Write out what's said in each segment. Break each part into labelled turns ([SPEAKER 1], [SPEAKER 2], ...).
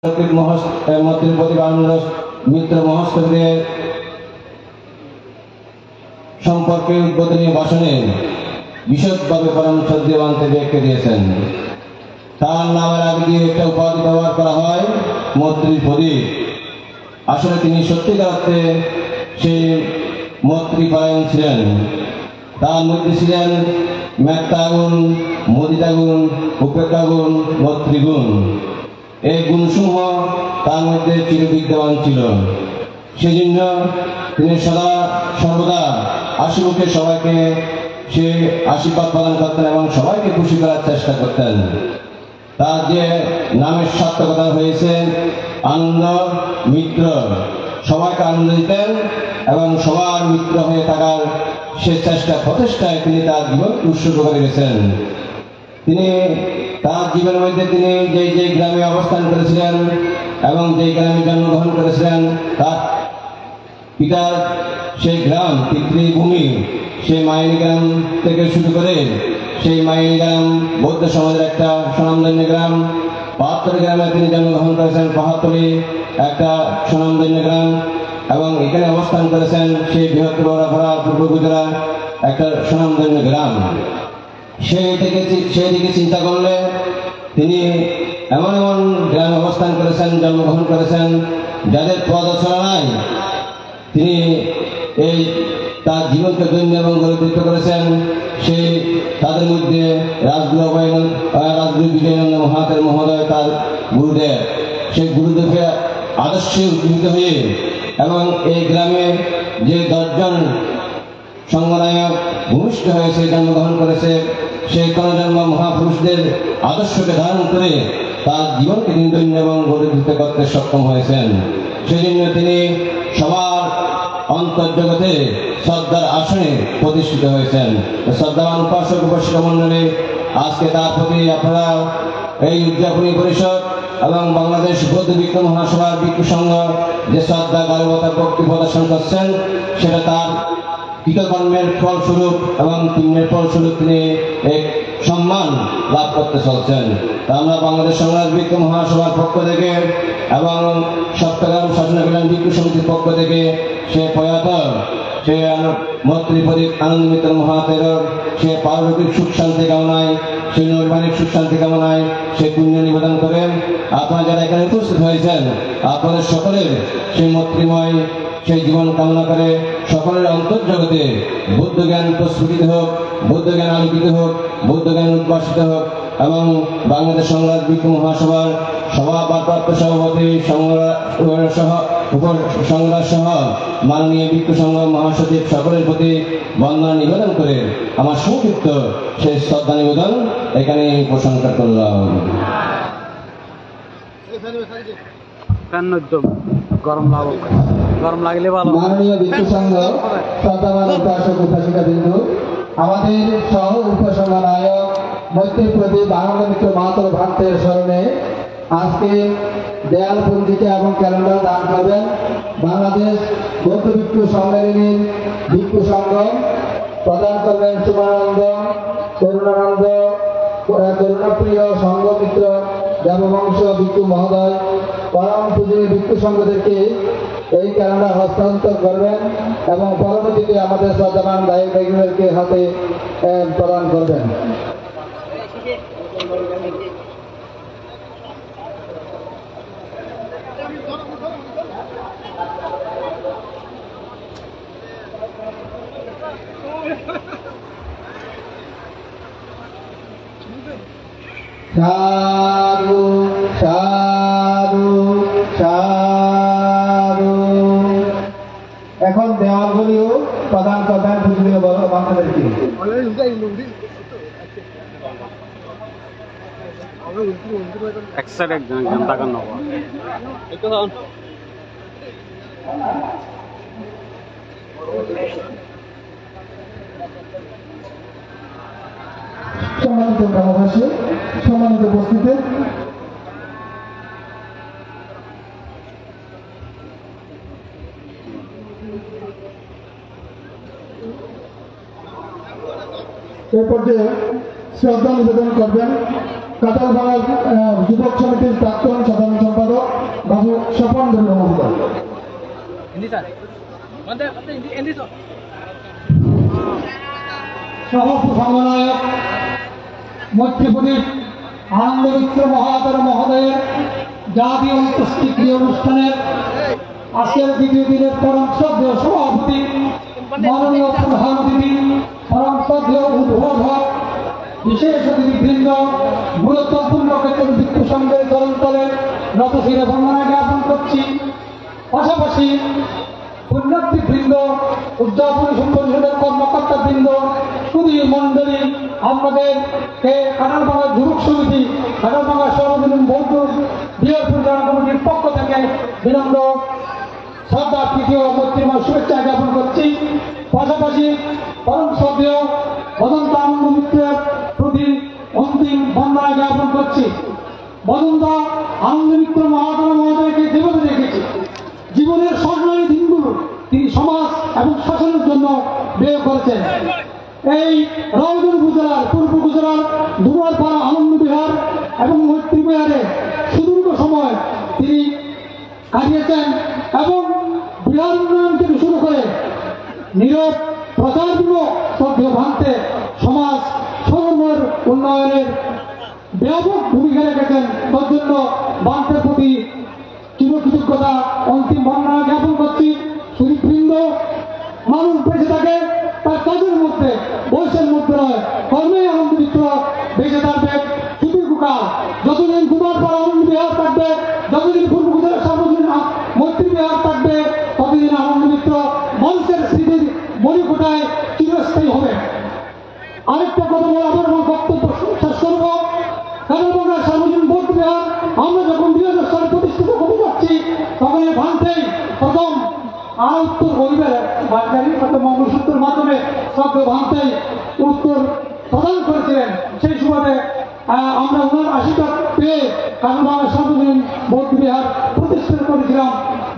[SPEAKER 1] মন্ত্রীর প্রতিবাদ মিত্র মহোৎসবের সম্পর্কে উদ্বোধনী ভাষণে বিশদভাবে পরামর্শ দেওয়ান্তে ব্যাখ্যা দিয়েছেন। তার নামের আগে দিয়ে একটা উপাধি ব্যবহার করা হয় মন্ত্রীর প্রদীপ। আসলে তিনি সত্যিকার অর্থে সেই মন্ত্রীপরায়ণ ছিলেন। তার মধ্যে ছিলেন মেত্তাগুণ, মুদিতাগুণ, উপেক্ষাগুণ, মৈত্রীগুণ। এই গুণসমূহ তার মধ্যে চিরবিদ্যমান ছিল। সেজন্য তিনি সর্বদা হাসিমুখে সবাইকে সে আশীর্বাদ প্রদান করতেন এবং সবাইকে খুশি করার চেষ্টা করতেন। তার যে নামের সার্থকতা হয়েছে আনন্দ মিত্র, সবাইকে আনন্দ দিতেন এবং সবার মিত্র হয়ে থাকার সে প্রচেষ্টায় তিনি তার জীবন উৎসর্গ করে গেছেন। তিনি তার জীবনের মধ্যে তিনি যে গ্রামে অবস্থান করেছিলেন এবং যে গ্রামে জন্মগ্রহণ করেছিলেন, তার পিতার সেই গ্রাম পিতৃভূমি, সেই মাইনি গ্রাম থেকে শুরু করে সেই মাইনি গ্রাম বৌদ্ধ সমাজের একটা স্বনামধন্য গ্রাম। পাহাড়তলী গ্রামে তিনি জন্মগ্রহণ করেছেন। পাহাড়তলী একটা স্বনামধন্য গ্রাম এবং এখানে অবস্থান করেছেন সেই বৃহত্তর পূর্ব গুজরাট একটা স্বনামধন্য গ্রাম। সেই দিকে চিন্তা করলে তিনি এমন এমন গ্রামে অবস্থান করেছেন, জন্মগ্রহণ করেছেন যাদের পদচারণা নাই। তিনি এই তার জীবনকে দৈন্য এবং গরিবৃত্ত করেছেন। সেই তাদের মধ্যে রাজগুরু বিজয়ানন্দ মহাতের মহোদয় তার গুরুদেব। সেই গুরুদেবকে আদর্শে উজ্জীবিত হয়ে এবং এই গ্রামে যে 10 জন সংগনায়ক ভূমিষ্ঠ হয়েছে, জন্মগ্রহণ করেছে, সেই কর্মজন্ম মহাপুরুষদের আদর্শকে ধারণ করে তার জীবনকে তিনি দৈন্য এবং গরিবৃত্ত করতে সক্ষম হয়েছেন। সেজন্য তিনি সবার অন্তর্জগতে শ্রদ্ধার আসনে প্রতিষ্ঠিত হয়েছেন। শ্রদ্ধাবান উপাসক উপাসিকা মন্ডলী, আজকে তার প্রতি আপনারা এই উদযাপনী পরিষদ এবং বাংলাদেশ বৌদ্ধ ভিক্ষু মহাসভার ভিক্ষু সংঘ যে শ্রদ্ধা গারবতা ভক্তি প্রদর্শন করছেন, সেটা তার কৃতকর্মের ফলস্বরূপ এবং পুণ্যের ফলস্বরূপ তিনি এক সম্মান লাভ করতে চলছেন। তা আমরা বাংলাদেশ সংগ্রাম ভিক্ষু মহাসভার পক্ষ থেকে এবং চট্টগ্রাম শাসন কল্যাণ ভিক্ষু সমিতির পক্ষ থেকে সে প্রয়াত সে মৈত্রী প্রদীপ আনন্দ মিত্র মহাতের সে পারলৌকিক সুখ শান্তি কামনায়, সে নৈর্মাণিক সুখ শান্তি কামনায় সে পুণ্য নিবেদন করেন। আপনারা যারা এখানে উপস্থিত হয়েছেন, আপনাদের সকলের সেই মৈত্রীময় সেই জীবন কামনা করে সকলের অন্তর্জগতে বুদ্ধ জ্ঞান প্রস্ফুটিত হোক, বুদ্ধ জ্ঞান আলোকিত হোক, বুদ্ধ জ্ঞান উদ্ভাসিত হোক এবং বাংলাদেশ সংগ্রাম ভিক্ষু মহাসভার সভাপতি সভাপতি সংগ্রাম সহ মাননীয় ভিক্ষু সংঘ মহাসচিব সকলের প্রতি বন্দনা নিবেদন করে আমার সংক্ষিপ্ত সেই শ্রদ্ধা নিবেদন এখানে প্রশংসা করলাম।
[SPEAKER 2] গরম লাগলে ভালো।
[SPEAKER 3] মাননীয় ভিক্ষু সংঘ শ্রদ্ধাবান উপাসক উপাসিকা বিন্দু, আমাদের সহ উপাসনা নায়ক মৈত্রী প্রদীপ আনন্দ মিত্র মাহাতোর ভক্তের স্মরণে আজকে দেয়াল পঞ্জিকা এবং ক্যালেন্ডার দান করবেন বাংলাদেশ বৌদ্ধ ভিক্ষু সম্মেলনীর ভিক্ষু সংঘ। প্রদান করবেন সুমানন্দ, করুণানন্দ, করুণাপ্রিয় সংঘ মিত্র দেববংশ ভিক্ষু মহোদয়। পরম পূজনীয় ভিক্ষু সংঘদেরকে এই ক্যালেন্ডার হস্তান্তর করবেন এবং পরবর্তীতে আমাদের শ্রদ্ধাবান দায়ক দায়িত্বদেরকে হাতে প্রদান করবেন। সাধু সাধু সাধু। এখন দেওয়ালগুলিও প্রদান করবেন পূজনীয় বাচ্চাদেরকে। সম্মানিত গ্রামবাসী, সম্মানিত উপস্থিতি, এই পর্যায়ে শ্রদ্ধা নিবেদন করবেন কাঁঠালপাড়া যুবক সমিতির প্রাক্তন সাধারণ সম্পাদক স্বপন মহোদয়। সহ সমন্বয়ক মৈত্রীপুরীর আনন্দ মিত্র মহাতর মহোদয়ের জাতীয় অন্ত্যেষ্টিক্রিয়া অনুষ্ঠানের আজকের দ্বিতীয় দিনের পরম শ্রদ্ধেয় সভাপতি মাননীয় প্রধান অতিথি পরম শ্রদ্ধেয় উদ্বোধক বিশেষ অতিথিবৃন্দ গুরুত্বপূর্ণ ক্ষেত্রে ভিক্ষু সংঘের চরণতলে নতশিরে বন্দনা জ্ঞাপন করছি। পাশাপাশি পুণ্যার্থীবৃন্দ, উদযাপনী পরিষদের কর্মকর্তাবৃন্দ, সুধী মণ্ডলী, আমাদেরকে কাঁঠালভাঙা যুবক সমিতি, কাঁঠালভাঙা সর্বজনীন বৌদ্ধ বৃহৎ পরিচালনা কমিটির পক্ষ থেকে বিনম্র শ্রদ্ধা তৃতীয় মৈত্রীময় শুভেচ্ছা জ্ঞাপন করছি। পাশাপাশি পরম শ্রদ্ধেয় বদন্ত আনন্দ মিত্রের প্রতি অন্তিম বন্দনা জ্ঞাপন করছি। বদন্ত আনন্দ মিত্র মহাত্মা মহোদয়কে যেভাবে দেখেছি, জীবনের স্বর্ণালী দিনগুলো তিনি সমাজ এবং শাসনের জন্য ব্যয় করেছেন। এই রংপুর উপজেলার পূর্ব উপজেলার দুয়ারপাড়া আনন্দ বিহার এবং মৈত্রী বিহারে সুদীর্ঘ সময় তিনি কাটিয়েছেন এবং বিহার উন্নয়ন থেকে শুরু করে নীরব প্রচারমূলক তথ্য ভাঙতে সমাজ সমন্বয়ের উন্নয়নের ব্যাপক ভূমিকা রেখেছেন। তার জন্য বান্তের প্রতি চিরকৃতজ্ঞতা অন্তিম বন্দনা জ্ঞাপন করছি। সুদীপবৃন্দ, মানুষ বেঁচে থাকে তার কাজের মধ্যে, বয়সের মধ্যে নয়, কর্মে আনন্দ মিত্র বেঁচে থাকবে সুদীর্ঘকাল। যতদিন কুমারপাড়া আনন্দ বিহার থাকবে, যতদিন পূর্ব গুজরাট সার্বজনীন মৈত্রী বিহার থাকবে, ততদিন আনন্দ মিত্র মানুষের স্মৃতির মণিকোটায় চিরস্থায়ী হবে। আরেকটা কথা বলে আমার বক্তব্য শেষ করব। কাঁঠালভাঙা সার্বজনীন বৌদ্ধ বিহার আমরা যখন 2000 সালে প্রতিষ্ঠিত করতে যাচ্ছি, তখন এই ভাঙতেই প্রথম উত্তর গরিবের বাঙালি প্রথম মঙ্গলসূত্রের মাধ্যমে সব ভাঙতেই উত্তর প্রদান করেছিলেন। সেই সুবাদে আমরা ওনার আশীর্বাদ পেয়ে কাঁঠালভাঙা সার্বজনীন বৌদ্ধ বিহার প্রতিষ্ঠিত করেছিলাম।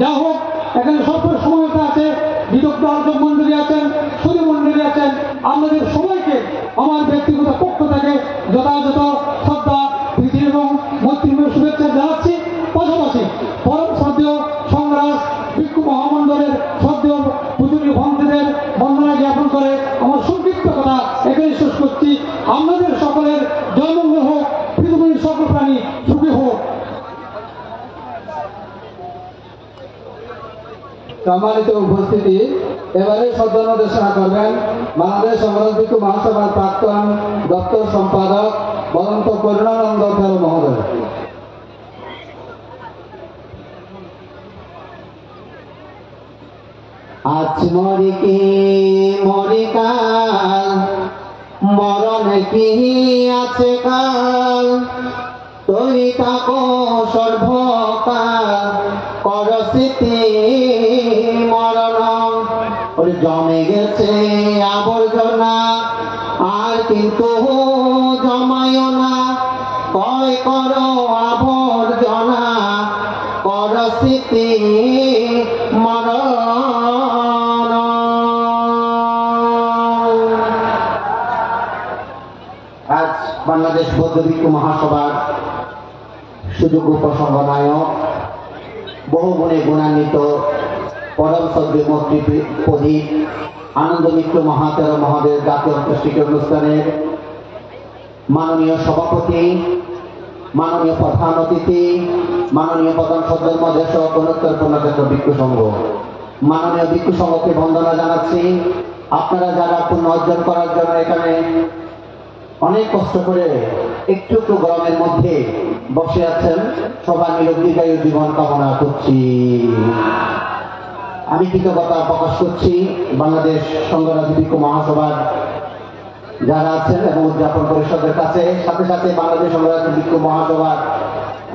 [SPEAKER 3] যা হোক, এখানে সরকার সময়তা আছে, বিদগ্ধ আলোচক মন্ডলী আছেন, সুধী মন্ডলী আছেন, আপনাদের সবাইকে আমার ব্যক্তিগত পক্ষ থেকে যথাযথ শ্রদ্ধা, প্রীতি এবং মৈত্রীময় শুভেচ্ছা জানাচ্ছি। পাশাপাশি পরম শ্রদ্ধেয় সংগ্রাস ভিক্ষু মহামণ্ডলের শ্রদ্ধেয় পূজনীয় ভক্তদের বন্দনা জ্ঞাপন করে আমার সংক্ষিপ্ত কথা এখানে শেষ করছি। আপনাদের সকলের জয়মঙ্গল হোক, পৃথিবীর সকল প্রাণী সুখী হোক।
[SPEAKER 2] সম্মানিত উপস্থিতি, এবারে শ্রদ্ধা নির্দেশনা করবেন বাংলাদেশ সংগ্রাম ভিক্ষু মহাসভার প্রাক্তন দপ্তর সম্পাদক বদন্ত করুণানন্দ ফেরো মহোদয়।
[SPEAKER 4] আজ মরি কি মরি কাল, মরণ কি আছে কাল, তৈরি থাকো সর্বকাল, কর স্মৃতি মরণ। ওরে জমে গেছে আবর্জনা, আর কিন্তু জমায় না, কয় করো আবর্জনা, কর স্মৃতি মরণ। আজ বাংলাদেশ বৌদ্ধ ভিক্ষু মহাসভার সুযোগ্য প্রসঙ্গনায়ক, বহু গুণে গুণান্বিত পরম শ্রদ্ধেয় মৈত্রীপতি আনন্দ মিত্র মহাতের মহোদয়ের জাতীয় অন্ত্যেষ্টিক্রিয়া অনুষ্ঠানের মাননীয় সভাপতি, মাননীয় প্রধান অতিথি, মাননীয় প্রধান সদস্য দেশ ও গণোত্তর পূর্ণক্ষেত্র ভিক্ষু সংঘ, মাননীয় ভিক্ষু সংঘকে বন্দনা জানাচ্ছি। আপনারা যারা পুণ্য অর্জন করার জন্য এখানে অনেক কষ্ট করে একটু একটু গরমের মধ্যে বসে আছেন, সবার নিরোগীকায়ী জীবন কামনা করছি। আমি কৃতজ্ঞতা প্রকাশ করছি বাংলাদেশ সংগ্রাম ভিক্ষু মহাসভার যারা আছেন এবং উদযাপন পরিষদের কাছে, সাথে সাথে বাংলাদেশ সংগ্রাম ভিক্ষু মহাসভার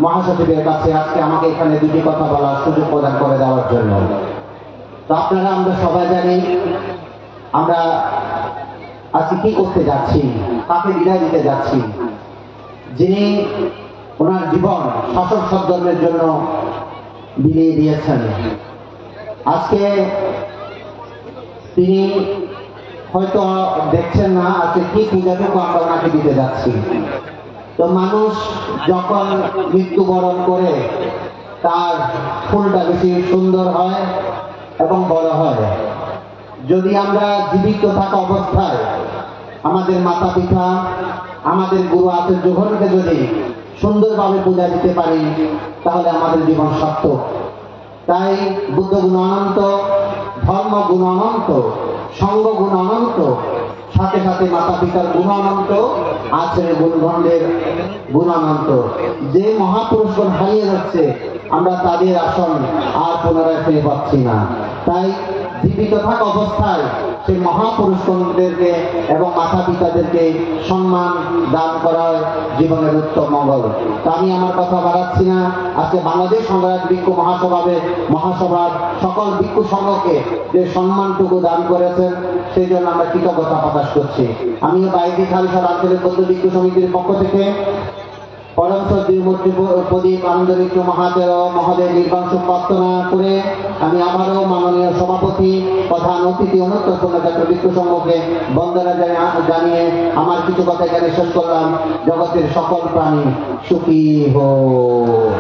[SPEAKER 4] মহাসচিবের কাছে আজকে আমাকে এখানে দুটি কথা বলার সুযোগ প্রদান করে দেওয়ার জন্য। তো আপনারা আমরা সবাই জানি আমরা আজকে কি করতে যাচ্ছি, কাকে বিদায় দিতে যাচ্ছি। যিনি ওনার জীবন শাসক সদ্ধর্মের জন্য বিলিয়ে দিয়েছেন, আজকে তিনি হয়তো দেখছেন না আজকে কি পূজাটুকু আমরা ওনাকে দিতে যাচ্ছি। তো মানুষ যখন মৃত্যুবরণ করে তার ফুলটা বেশি সুন্দর হয় এবং বড় হয়। যদি আমরা জীবিত থাকা অবস্থায় আমাদের মাতা পিতা, আমাদের গুরু আচার্যগণকে যদি সুন্দরভাবে পূজা দিতে পারি, তাহলে আমাদের জীবন সার্থক। তাই বুদ্ধ গুণ অনন্ত, ধর্ম গুণ অনন্ত, সঙ্গ গুণ অনন্ত, সাথে সাথে মাতা পিতার গুণ অনন্ত, আচার্য গুণগণের গুণ অনন্ত। যে মহাপুরুষগণ হারিয়ে যাচ্ছে, আমরা তাদের আসন আর পুনরায় ফিরে পাচ্ছি না। তাই জীবিত থাকা অবস্থায় সেই মহাপুরুষগণদেরকে এবং মাতা পিতাদেরকে সম্মান দান করা জীবনের উত্তম মঙ্গল। তা আমি আমার কথা বাড়াচ্ছি না। আজকে বাংলাদেশ সংঘরাজ ভিক্ষু মহাসভার সকল ভিক্ষু সংঘকে যে সম্মানটুকু দান করেছেন, সেই জন্য আমরা কৃতজ্ঞতা প্রকাশ করছি। আমিও বাইরে খালিশহর আঞ্চলিক বৌদ্ধ ভিক্ষু সমিতির পক্ষ থেকে পরম শ্রদ্ধেয় মূর্তি প্রদীপ আনন্দ ভিক্ষু মহোদয় নির্বাণ প্রার্থনা করে আমি আবারও মাননীয় সভাপতি প্রধান অতিথি অনুত্তর পুণ্যক্ষেত্র ভিক্ষু সংঘকে বন্দনা জানিয়ে আমার কিছু কথা এখানে শেষ করলাম। জগতের সকল প্রাণী সুখী হোক।